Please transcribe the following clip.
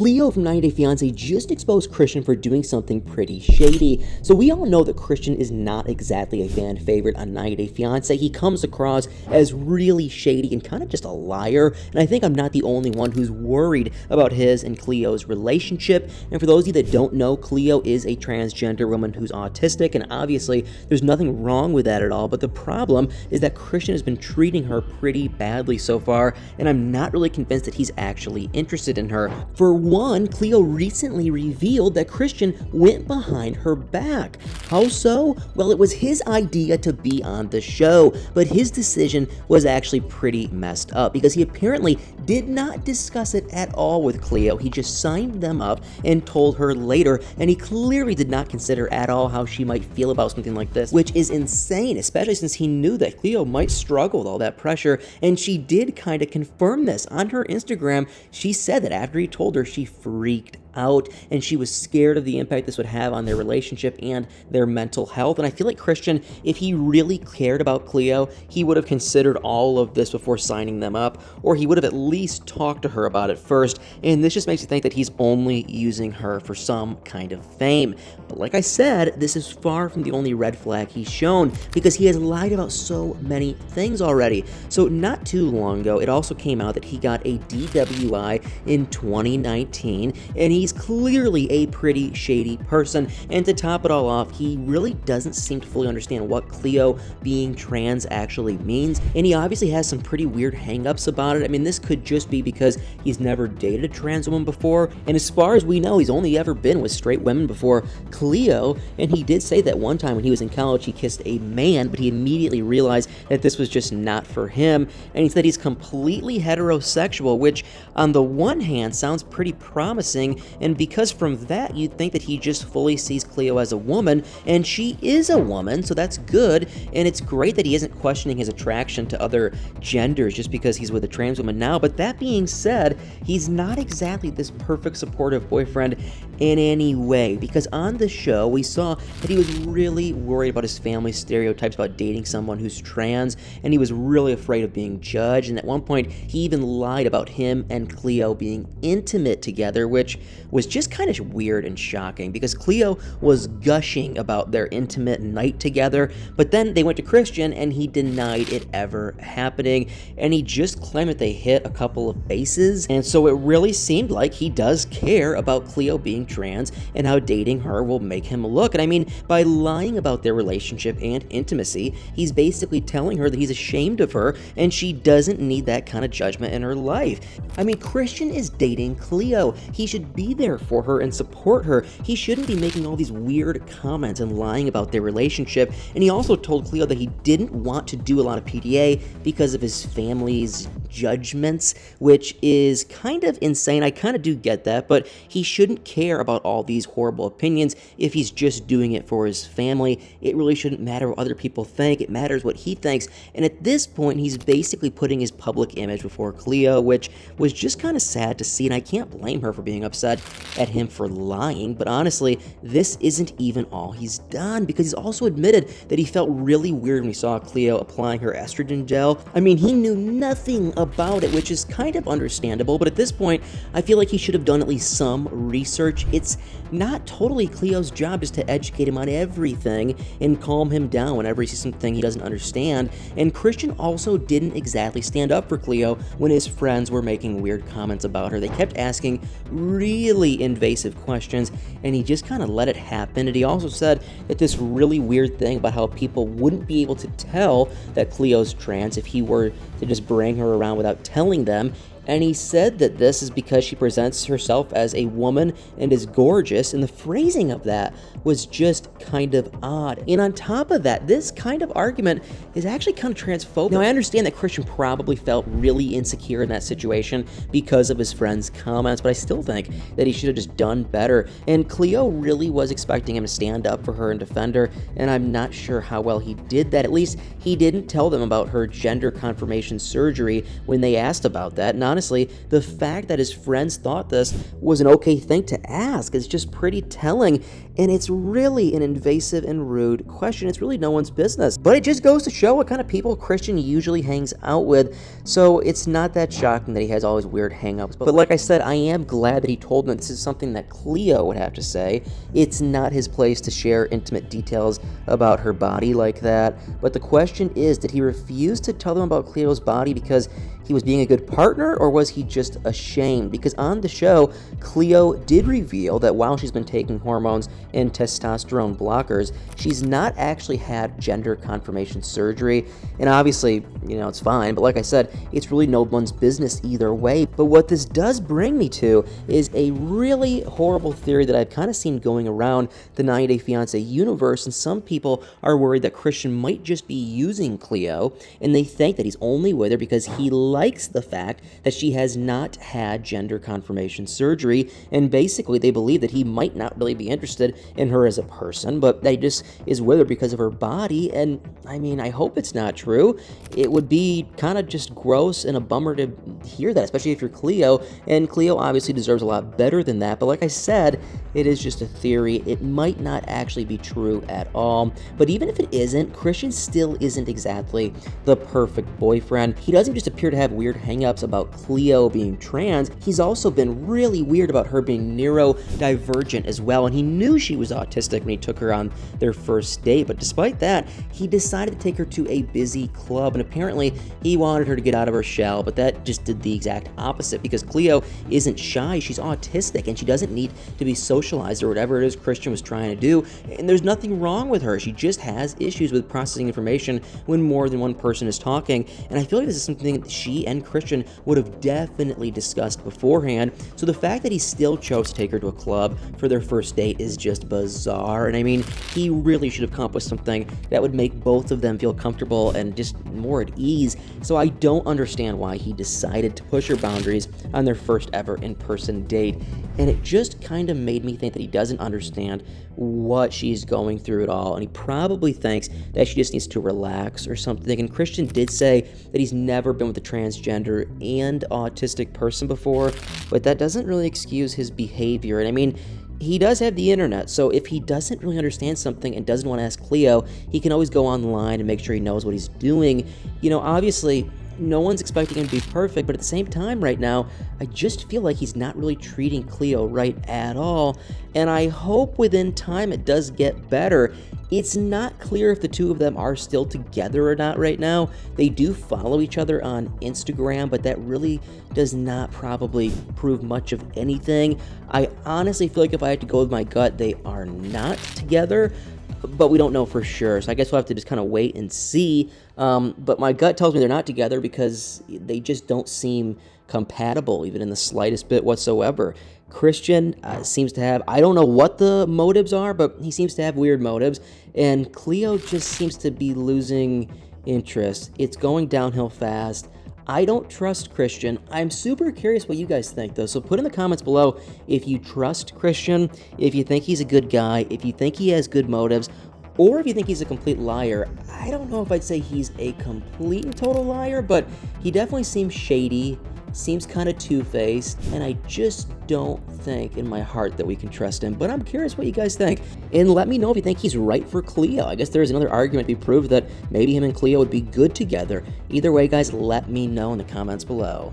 Cleo from 90 Day Fiance just exposed Christian for doing something pretty shady. So we all know that Christian is not exactly a fan favorite on 90 Day Fiance. He comes across as really shady and kind of just a liar, and I think I'm not the only one who's worried about his and Cleo's relationship. And for those of you that don't know, Cleo is a transgender woman who's autistic, and obviously there's nothing wrong with that at all, but the problem is that Christian has been treating her pretty badly so far, and I'm not really convinced that he's actually interested in her. For one, Cleo recently revealed that Christian went behind her back. How so? Well, it was his idea to be on the show, but his decision was actually pretty messed up because he apparently did not discuss it at all with Cleo. He just signed them up and told her later, and he clearly did not consider at all how she might feel about something like this, which is insane, especially since he knew that Cleo might struggle with all that pressure, and she did kind of confirm this. On her Instagram, she said that after he told her, she freaked out and she was scared of the impact this would have on their relationship and their mental health. And I feel like Christian, if he really cared about Cleo, he would have considered all of this before signing them up, or he would have at least talked to her about it first. And this just makes you think that he's only using her for some kind of fame. But like I said, this is far from the only red flag he's shown, because he has lied about so many things already. So not too long ago, it also came out that he got a DWI in 2019, and he's clearly a pretty shady person. And to top it all off, he really doesn't seem to fully understand what Cleo being trans actually means, and he obviously has some pretty weird hang-ups about it. I mean, this could just be because he's never dated a trans woman before, and as far as we know, he's only ever been with straight women before Cleo. And he did say that one time when he was in college he kissed a man, but he immediately realized that this was just not for him, and he said he's completely heterosexual, which on the one hand sounds pretty promising, and because from that you'd think that he just fully sees Cleo as a woman, and she is a woman, so that's good. And it's great that he isn't questioning his attraction to other genders just because he's with a trans woman now. But that being said, he's not exactly this perfect supportive boyfriend in any way, because on the show we saw that he was really worried about his family's stereotypes about dating someone who's trans, and he was really afraid of being judged. And at one point he even lied about him and Cleo being intimate together, which was just kind of weird and shocking because Cleo was gushing about their intimate night together, but then they went to Christian and he denied it ever happening, and he just claimed that they hit a couple of bases. And so it really seemed like he does care about Cleo being trans and how dating her will make him look. And I mean, by lying about their relationship and intimacy, he's basically telling her that he's ashamed of her and she doesn't need that kind of judgment in her life. I mean, Christian is dating Cleo. He should be there for her and support her. He shouldn't be making all these weird comments and lying about their relationship. And he also told Cleo that he didn't want to do a lot of PDA because of his family's judgments, which is kind of insane. I kind of do get that, but he shouldn't care about all these horrible opinions if he's just doing it for his family. It really shouldn't matter what other people think. It matters what he thinks. And at this point, he's basically putting his public image before Cleo, which was just kind of sad to see, and I can't blame her for being upset at him for lying. But honestly, this isn't even all he's done, because he's also admitted that he felt really weird when he saw Cleo applying her estrogen gel. I mean, he knew nothing about it, which is kind of understandable, but at this point, I feel like he should have done at least some research. It's not totally Cleo's job just to educate him on everything and calm him down whenever he sees something he doesn't understand. And Christian also didn't exactly stand up for Cleo when his friends were making weird comments about her. They kept asking really invasive questions, and he just kind of let it happen. And he also said that this really weird thing about how people wouldn't be able to tell that Cleo's trans if he were to just bring her around without telling them. And he said that this is because she presents herself as a woman and is gorgeous, and the phrasing of that was just kind of odd. And on top of that, this kind of argument is actually kind of transphobic. Now, I understand that Christian probably felt really insecure in that situation because of his friend's comments, but I still think that he should have just done better. And Cleo really was expecting him to stand up for her and defend her, and I'm not sure how well he did that. At least he didn't tell them about her gender confirmation surgery when they asked about that. Not honestly, the fact that his friends thought this was an okay thing to ask is just pretty telling, and it's really an invasive and rude question. It's really no one's business. But it just goes to show what kind of people Christian usually hangs out with, so it's not that shocking that he has all these weird hang-ups. But like I said, I am glad that he told them this is something that Cleo would have to say. It's not his place to share intimate details about her body like that. But the question is, did he refuse to tell them about Cleo's body because he was being a good partner, or was he just ashamed? Because on the show, Cleo did reveal that while she's been taking hormones and testosterone blockers, she's not actually had gender confirmation surgery. And obviously, it's fine, but like I said, it's really no one's business either way. But what this does bring me to is a really horrible theory that I've kind of seen going around the 90 Day Fiance universe, and some people are worried that Christian might just be using Cleo, and they think that he's only with her because he likes the fact that she has not had gender confirmation surgery, and basically they believe that he might not really be interested in her as a person, but that he just is with her because of her body. And I mean, I hope it's not true. It would be kind of just gross and a bummer to hear that, especially if you're Cleo, and Cleo obviously deserves a lot better than that. But like I said, it is just a theory. It might not actually be true at all. But even if it isn't, Christian still isn't exactly the perfect boyfriend. He doesn't just appear to have weird hang-ups about Cleo being trans. He's also been really weird about her being neurodivergent as well, and he knew she was autistic when he took her on their first date. But despite that, he decided to take her to a busy club, and apparently he wanted her to get out of her shell, but that just did the exact opposite, because Cleo isn't shy, she's autistic, and she doesn't need to be socialized or whatever it is Christian was trying to do, and there's nothing wrong with her. She just has issues with processing information when more than one person is talking, and I feel like this is something that she and Christian would have definitely discussed beforehand. So the fact that he still chose to take her to a club for their first date is just bizarre, and I mean, he really should have come up with something that would make both of them feel comfortable and just more at ease. So I don't understand why he decided to push her boundaries on their first ever in-person date, and it just kind of made me think that he doesn't understand what she's going through at all, and he probably thinks that she just needs to relax or something. And Christian did say that he's never been with a transgender and autistic person before, but that doesn't really excuse his behavior. And I mean, he does have the internet, so if he doesn't really understand something and doesn't want to ask Cleo, he can always go online and make sure he knows what he's doing. Obviously, no one's expecting him to be perfect, but at the same time right now, I just feel like he's not really treating Cleo right at all, and I hope within time it does get better. It's not clear if the two of them are still together or not right now. They do follow each other on Instagram, but that really does not probably prove much of anything. I honestly feel like if I had to go with my gut, they are not together, but we don't know for sure, so I guess we'll have to just kind of wait and see. But my gut tells me they're not together because they just don't seem compatible, even in the slightest bit whatsoever. Christian seems to have, I don't know what the motives are, but he seems to have weird motives, and Cleo just seems to be losing interest. It's going downhill fast. I don't trust Christian. I'm super curious what you guys think, though, so put in the comments below if you trust Christian, if you think he's a good guy, if you think he has good motives, or if you think he's a complete liar. I don't know if I'd say he's a complete and total liar, but he definitely seems shady, seems kind of two-faced, and I just don't think in my heart that we can trust him. But I'm curious what you guys think, and let me know if you think he's right for Cleo. I guess there's another argument to be proved that maybe him and Cleo would be good together. Either way, guys, let me know in the comments below.